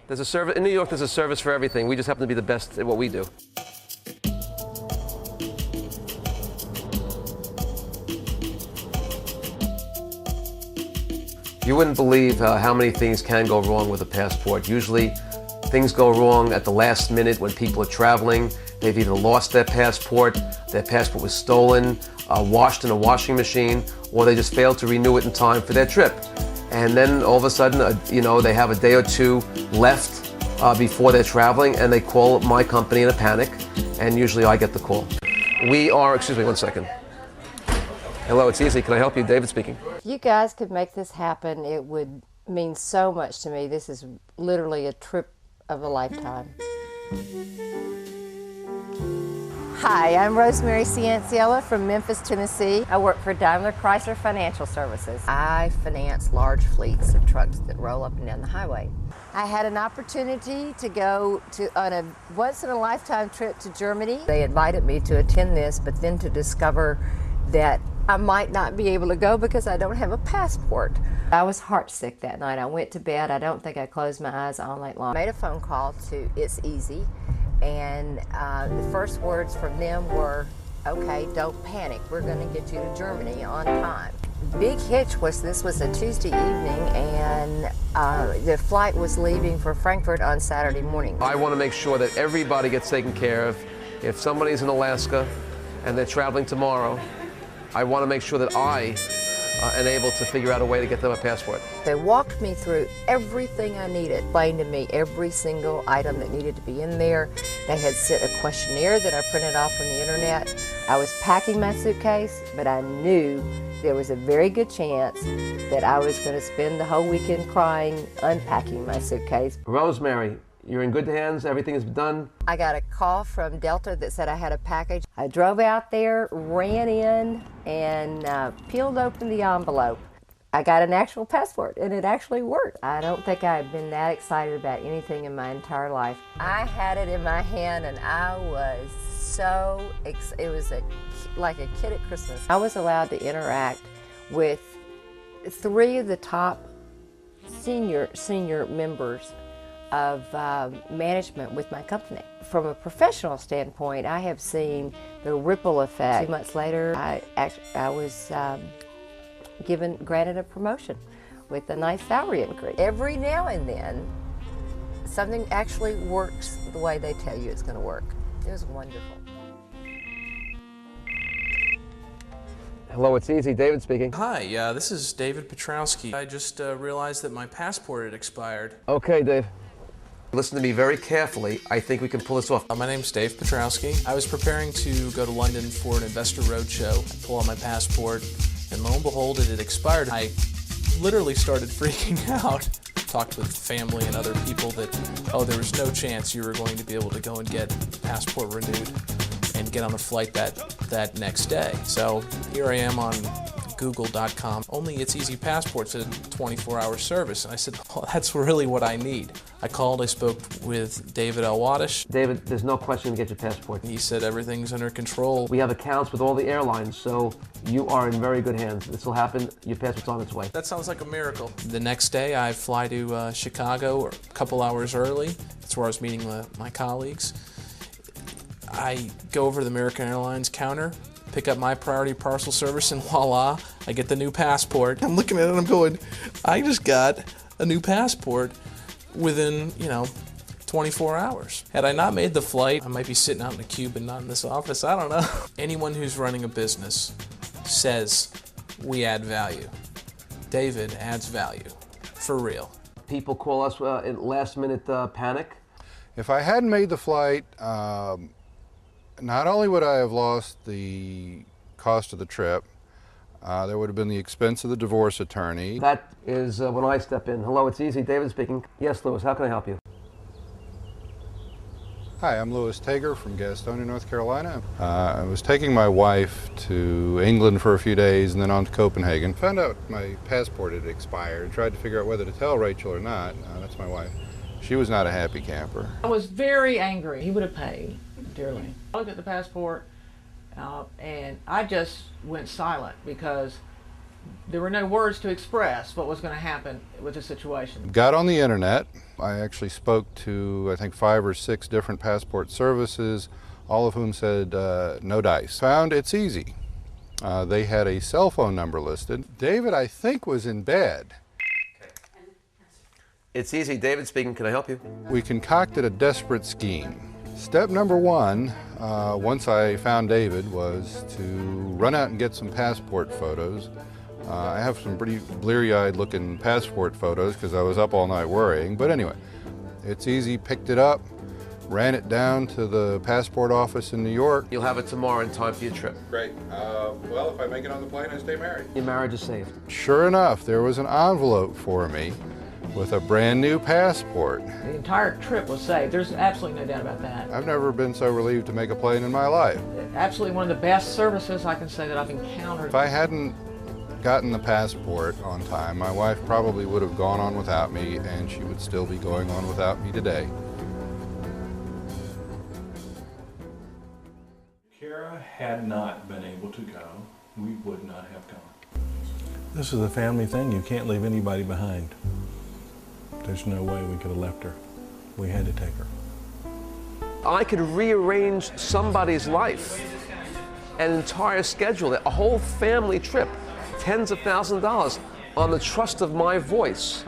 There's a service in New York. There's a service for everything. We just happen to be the best at what we do. You wouldn't believe how many things can go wrong with a passport. Usually, things go wrong at the last minute when people are traveling. They've either lost their passport was stolen, washed in a washing machine, or they just failed to renew it in time for their trip. And then all of a sudden, they have a day or two left before they're traveling, and they call my company in a panic, and usually I get the call. Excuse me one second. Hello, it's Easy. Can I help you? David speaking. If you guys could make this happen, it would mean so much to me. This is literally a trip of a lifetime. Hi, I'm Rosemary Cianciella from Memphis, Tennessee. I work for Daimler Chrysler Financial Services. I finance large fleets of trucks that roll up and down the highway. I had an opportunity to go on a once-in-a-lifetime trip to Germany. They invited me to attend this, but then to discover that I might not be able to go because I don't have a passport. I was heartsick that night. I went to bed. I don't think I closed my eyes all night long. I made a phone call to It's Easy, and the first words from them were, okay, don't panic. We're going to get you to Germany on time. Big hitch was this was a Tuesday evening, and the flight was leaving for Frankfurt on Saturday morning. I want to make sure that everybody gets taken care of. If somebody's in Alaska and they're traveling tomorrow, I want to make sure that I am able to figure out a way to get them a passport. They walked me through everything I needed, explained to me every single item that needed to be in there. They had sent a questionnaire that I printed off from the internet. I was packing my suitcase, but I knew there was a very good chance that I was going to spend the whole weekend crying, unpacking my suitcase. Rosemary, you're in good hands. Everything is done. I got a call from Delta that said I had a package. I drove out there, ran in, and peeled open the envelope. I got an actual passport, and it actually worked. I don't think I've been that excited about anything in my entire life. I had it in my hand, and I was it was like a kid at Christmas. I was allowed to interact with 3 of the top senior members of management with my company. From a professional standpoint, I have seen the ripple effect. 2 months later, I was granted a promotion with a nice salary increase. Every now and then, something actually works the way they tell you it's going to work. It was wonderful. Hello, it's Easy. David speaking. Hi, this is David Petrowski. I just realized that my passport had expired. Okay, Dave. Listen to me very carefully. I think we can pull this off. My name's Dave Petrowski. I was preparing to go to London for an investor roadshow. I pull out my passport, and lo and behold, it had expired. I literally started freaking out. Talked with family and other people that, there was no chance you were going to be able to go and get the passport renewed and get on the flight that next day. So here I am on Google.com. Only It's Easy Passports a 24-hour service. And I said, that's really what I need. I called, I spoke with David Elwadish. David, there's no question to get your passport. He said everything's under control. We have accounts with all the airlines, so you are in very good hands. This will happen. Your passport's on its way. That sounds like a miracle. The next day, I fly to Chicago a couple hours early. That's where I was meeting my colleagues. I go over to the American Airlines counter, pick up my priority parcel service, and voila, I get the new passport. I'm looking at it and I'm going, I just got a new passport within, 24 hours. Had I not made the flight, I might be sitting out in a cube and not in this office. I don't know. Anyone who's running a business says we add value. David adds value. For real. People call us in last-minute panic. If I hadn't made the flight, not only would I have lost the cost of the trip, there would have been the expense of the divorce attorney. That is when I step in. Hello, it's Easy. David speaking. Yes, Louis, how can I help you? Hi, I'm Louis Tager from Gastonia, North Carolina. I was taking my wife to England for a few days and then on to Copenhagen. Found out my passport had expired. Tried to figure out whether to tell Rachel or not. That's my wife. She was not a happy camper. I was very angry. He would have paid dearly. I looked at the passport and I just went silent because There were no words to express what was going to happen with the situation. Got on the internet. I actually spoke to, I think, 5 or 6 different passport services, all of whom said no dice. Found ItsEasy. They had a cell phone number listed. David, I think, was in bed. It's easy. David speaking. Can I help you? We concocted a desperate scheme. Step number 1, once I found David, was to run out and get some passport photos. I have some pretty bleary-eyed looking passport photos because I was up all night worrying. But anyway, ItsEasy picked it up, ran it down to the passport office in New York. You'll have it tomorrow in time for your trip. Great. Well, if I make it on the plane, I stay married. Your marriage is saved. Sure enough, there was an envelope for me with a brand new passport. The entire trip was saved. There's absolutely no doubt about that. I've never been so relieved to make a plane in my life. Absolutely one of the best services I can say that I've encountered. If I hadn't gotten the passport on time, my wife probably would have gone on without me, and she would still be going on without me today. Kara had not been able to go, we would not have gone. This is a family thing. You can't leave anybody behind. There's no way we could have left her. We had to take her. I could rearrange somebody's life, an entire schedule, a whole family trip, tens of thousands of dollars on the trust of my voice.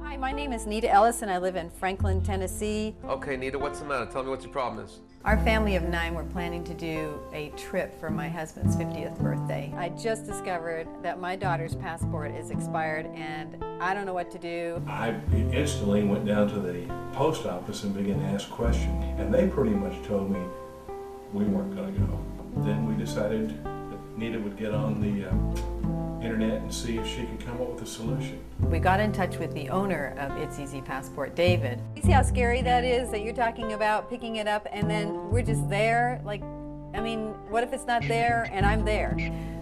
Hi, my name is Nita Ellis and I live in Franklin, Tennessee. Okay, Nita, what's the matter? Tell me what your problem is. Our family of 9 were planning to do a trip for my husband's 50th birthday. I just discovered that my daughter's passport is expired and I don't know what to do. I instantly went down to the post office and began to ask questions, and they pretty much told me we weren't going to go. Then we decided that Nita would get on the internet and see if she could come up with a solution. We got in touch with the owner of ItsEasy Passport, David. You see how scary that is, that you're talking about picking it up and then we're just there? Like, I mean, what if it's not there and I'm there?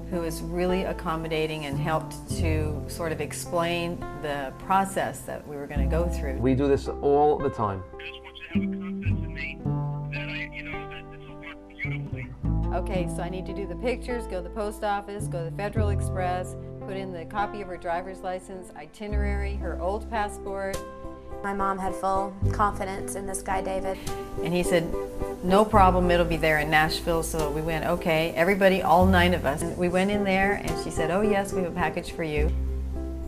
Who was really accommodating and helped to sort of explain the process that we were going to go through. We do this all the time. I just want you to have a confidence in me that that this will work beautifully. Okay, so I need to do the pictures, go to the post office, go to the Federal Express, put in the copy of her driver's license, itinerary, her old passport. My mom had full confidence in this guy, David. And he said, no problem, it'll be there in Nashville. So we went, okay, everybody, all 9 of us. And we went in there and she said, oh yes, we have a package for you.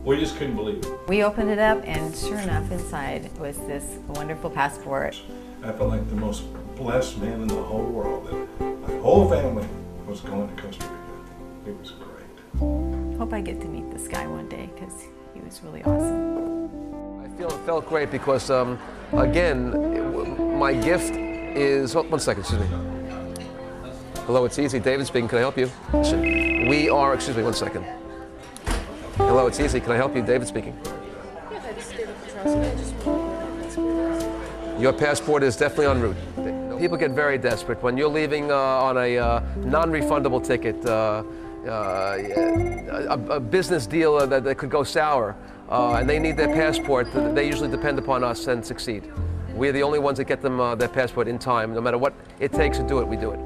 We just couldn't believe it. We opened it up and sure enough inside was this wonderful passport. I felt like the most blessed man in the whole world, that my whole family was going to Costa Rica. It was great. Hope I get to meet this guy one day because he was really awesome. I feel it felt great because, again, my gift is, oh, one second, excuse me. Hello, it's easy. David speaking. Can I help you? Listen, we are, excuse me, one second. Hello, it's easy. Can I help you? David speaking. Your passport is definitely en route. People get very desperate. When you're leaving on a non-refundable ticket, a business deal that could go sour, and they need their passport, they usually depend upon us and succeed. We're the only ones that get them their passport in time. No matter what it takes to do it, we do it.